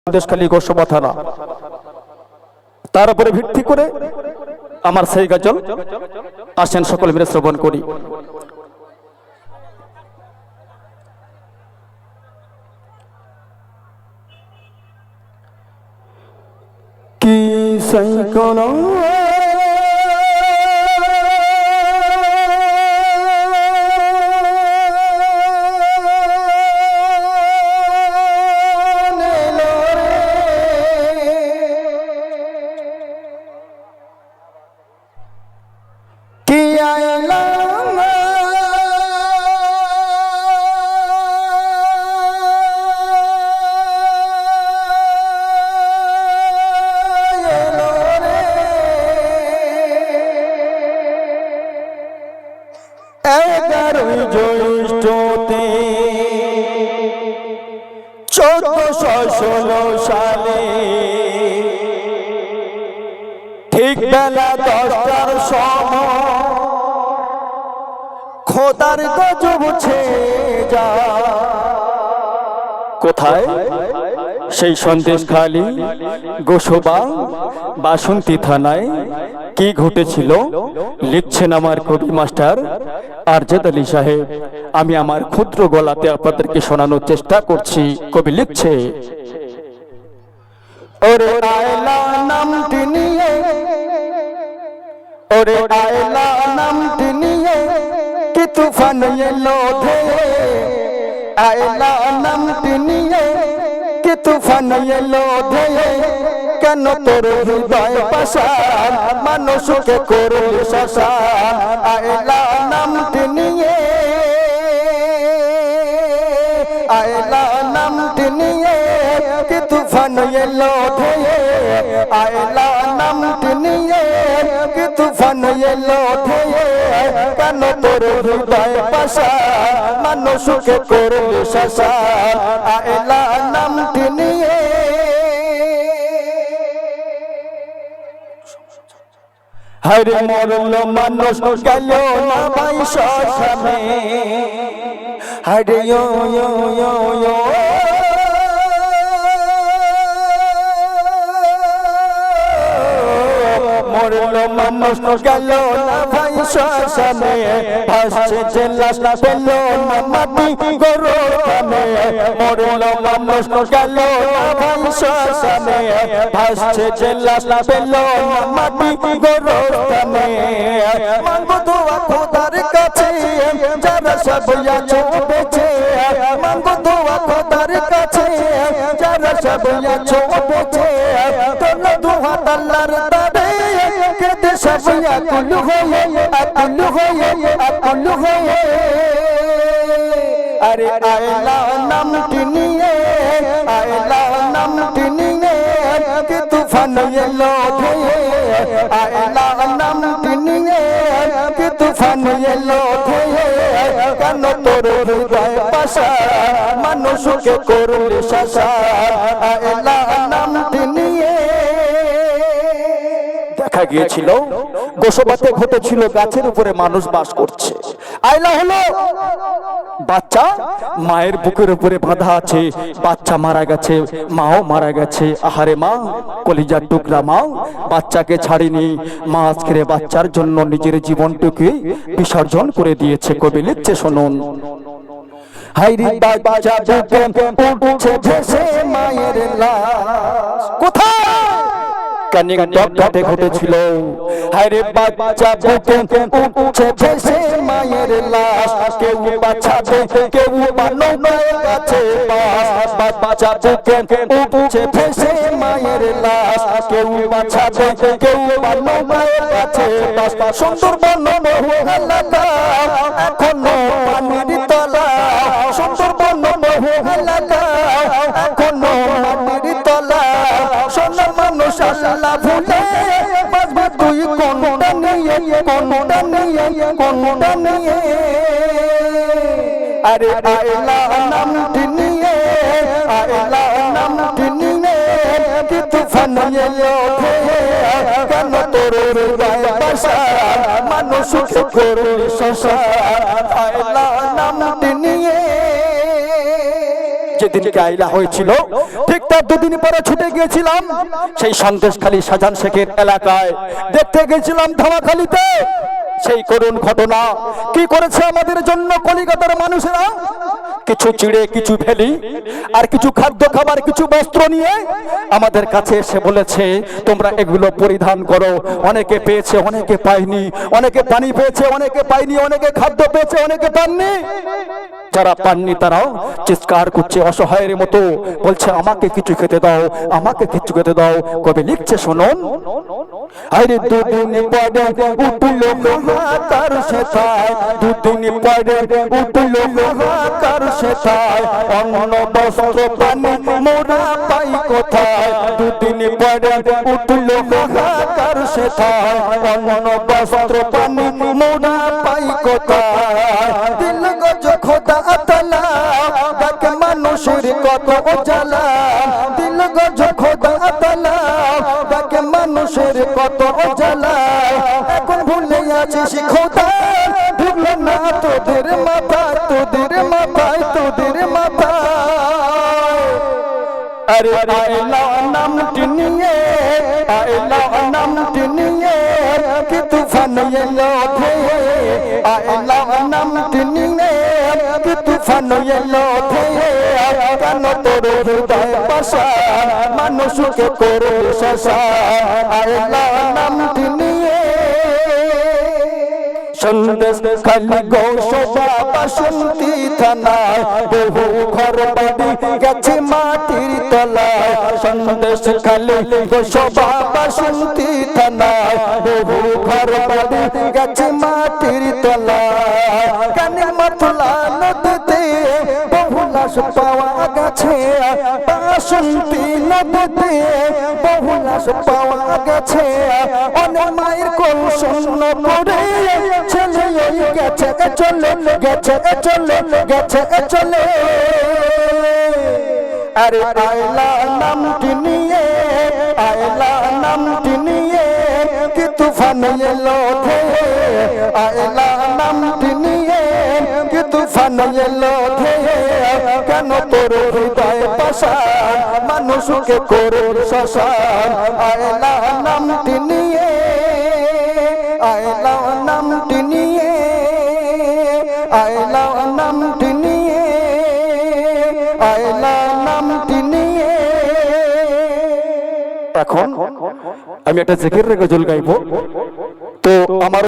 সন্দেশখালী গোসবা থানা। তার উপরে ভিত্তি করে আমার সেই গজল আসেন সকল মিলে শ্রবণ করি। কি সেই কোন জ্যৈষ্ঠতে 1416 সালে ঠিক বেলা 10টার সময় খোদার গজব ছেয়ে যায়। কোথায়? সেই সন্দেশখালী গোসবা বাসন্তী থানায়। কি ঘটেছিল লিখছেন আমার কবি মাস্টার আরজেদ আলী সাহেব। আমি আমার ক্ষুদ্র গলাতে আপনাদেরকে শোনানোর চেষ্টা করছি। কবি লিখছে, ওরে আয়লা নামটি নিয়ে, ওরে আয়লা নামটি নিয়ে কি তুফান এলো ধেয়ে, আয়লা নামটি নিয়ে কি তুফান এলো ধেয়ে, কেন তোর হৃদয় পাষাণ মানুষকে করলি শ্মশান। আয়লা নামটি নিয়ে, আয়লা নামটি নিয়ে কি তুফান এলো ধেয়ে, আয়লা নামটি নিয়ে কি তুফান এলো ধেয়ে, কেন তোর হৃদয় পাষাণ মানুষকে করলি শ্মশান। আয়লা নামটি নিয়ে হরে মরল মানুষ গেল না ভাই শ্মশানে। হরে ইয়ো ইয়ো ইয়ো ইয়ো মরল মানুষ গেল না ভাই শ্মশানে, ভাসছে যে লাশ পেল না মাটি গরুখানে। মরল মানুষ গেল না ভাই শ্মশানে, ভাসছে যে লাশ পেল না মাটি গরুখানে। মাগো দোয়া খোদার কাছে যারা সব আছো বেঁচে, মাগো দোয়া খোদার কাছে যারা সব আছো বেঁচে, তোমরা দুহাত আল্লাহর দারে কেঁদে সব আকুল হয়ে, আকুল হয়ে, আকুল হয়ে। আরে আয়লা নামটি নিয়ে, আয়লা নামটি নিয়ে কি তুফান এলো ধেয়ে, আয়লা নামটি নিয়ে কি তুফান এলো ধেয়ে, কেন তোর হৃদয় পাষাণ মানুষকে করলি শ্মশান। আয়লা নামটি নিয়ে দেখা গিয়েছিল গোসবাতে ঘটেছিল গাছের উপরে মানুষ বাস করছে। আয়লা হলো বাচ্চা, মায়ের বুকের উপরে বাঁধা আছে, বাচ্চা মারা গেছে, মাও মারা গেছে। আহারে মা, কলিজার টুকরা মা, বাচ্চাকে ছাড়িনি, মা আজকের বাচ্চার জন্য নিজের জীবনটুকুই বিসর্জন করে দিয়েছে। কবি লিখছে শুনুন, হাইরে বাচ্চা বুকে উঠছে ভেসে মায়ের লাশ। কোথায়? কানিং টপকাতে ঘটেছিল। হায়রে বাচ্চা বুকে উঠছে ভেসে মায়ের লাশ, কেউ বাঁচাবে কেউ বা নৌকার কাছে বাস। বাচ্চা বুকে উঠছে ভেসে মায়ের লাশ, কেউ বাঁচাবে কেউ বা নৌকার কাছে বাস। সুন্দরবন বহু এলাকা এখনো পানির তলা, সুন্দরবন বহু এলাকা এখনো পানির তলা। সোনার মানুষ আল্লাহ ভুলে বাঁচবে তুই কোনটা নিয়ে, কোনটা নিয়ে, কোনটা নিয়ে। আরে আয়লা নামটি নিয়ে, আয়লা নামটি নিয়ে কি তুফান এলো ধেয়ে, কেন তোর হৃদয় পাষাণ মানুষকে করলি শ্মশান। আয়লা নামটি নিয়ে যেদিনকে আইলা হয়েছিল ঠিক তার দুদিন পরে ছুটে গিয়েছিলাম সেই সন্দেশখালী শাহজাহান শেখের এলাকায়, দেখতে গেছিলাম ধামাখালীতে সেই করুণ ঘটনা। কি করেছে আমাদের জন্য কলিকাতার মানুষেরা? কিছু চিড়ে, কিছু ভেলি, আর কিছু খাদ্য খাবার, কিছু বস্ত্র নিয়ে আমাদের কাছে এসে বলেছে তোমরা এগুলো পরিধান করো। অনেকে পেয়েছে, অনেকে পায়নি, অনেকে পানি পেয়েছে, অনেকে পায়নি, অনেকে খাদ্য পেয়েছে, অনেকে পাননি। যারা পাননি তারাও চিৎকার করছে অসহায়ের মতো, বলছে আমাকে কিছু খেতে দাও, আমাকে কিছু খেতে দাও। কবি লিখছে শুনুন, আরে দুদিন পরে উঠলো হাহাকার সেথায়, দুদিন পরে উঠলো হাহাকার সেথায়, অন্ন বস্ত্র পানি মোরা পাই কোথায়? দুদিন পরে উঠলো হাহাকার সেথায়, অন্ন বস্ত্র পানি মোরা পাই কোথায়? দিল গজ খোদা তাআলা ডাকে মানুষের কত জ্বালা, দিল গজ খোদা তাআলা ডাকে মানুষের কত জ্বালা। এখন ভুলে আছিস খোদা, ঢুকলো না তোদের মাথায়, তোদের মাথায়, তোদের মাথায়। আরে আইলা নামটি নিয়ে, আইলা নামটি নিয়ে কি তুফান এলো ধেয়ে, আইলা নামটি নিয়ে কি তুফান এলো ধেয়ে। কেন তোর হৃদয় পাশান মানুষকে করে শাসান? আইলা নামটি নিয়ে সন্দেশখালী গোসবা বাসন্তী থানায়, বহু ঘর বাড়ি গেছে মাটির তলায়। সন্দেশখালী গোসবা বাসন্তী থানায়, বহু ঘর বাড়ি গেছে মাটির তলায়। কানে মাথলা নদীতে বহু লাশ পাওয়া গেছে, বাসন্তী নদীতে বহু লাশ পাওয়া গেছে। অনেক মায়ের কোল শূন্য করে ছেলে গেছে চলে, গেছে চলে, গেছে চলে। আরে আইলা নামটি নিয়ে, আইলা নামটি নিয়ে কি তুফান এলো ধেয়ে, আইলা নামটি নিয়ে কি তুফান এলো ধেয়ে। কেন তোর হৃদয় পাশান মানুষকে করে শ্মশান? আইলা নামটি নিয়ে, আইলা নামটি নিয়ে, আইলা নামটি নিয়ে, আইলা নামটি নিয়ে। এখন আমি একটা জিকির গজল গাইবো, তো আমার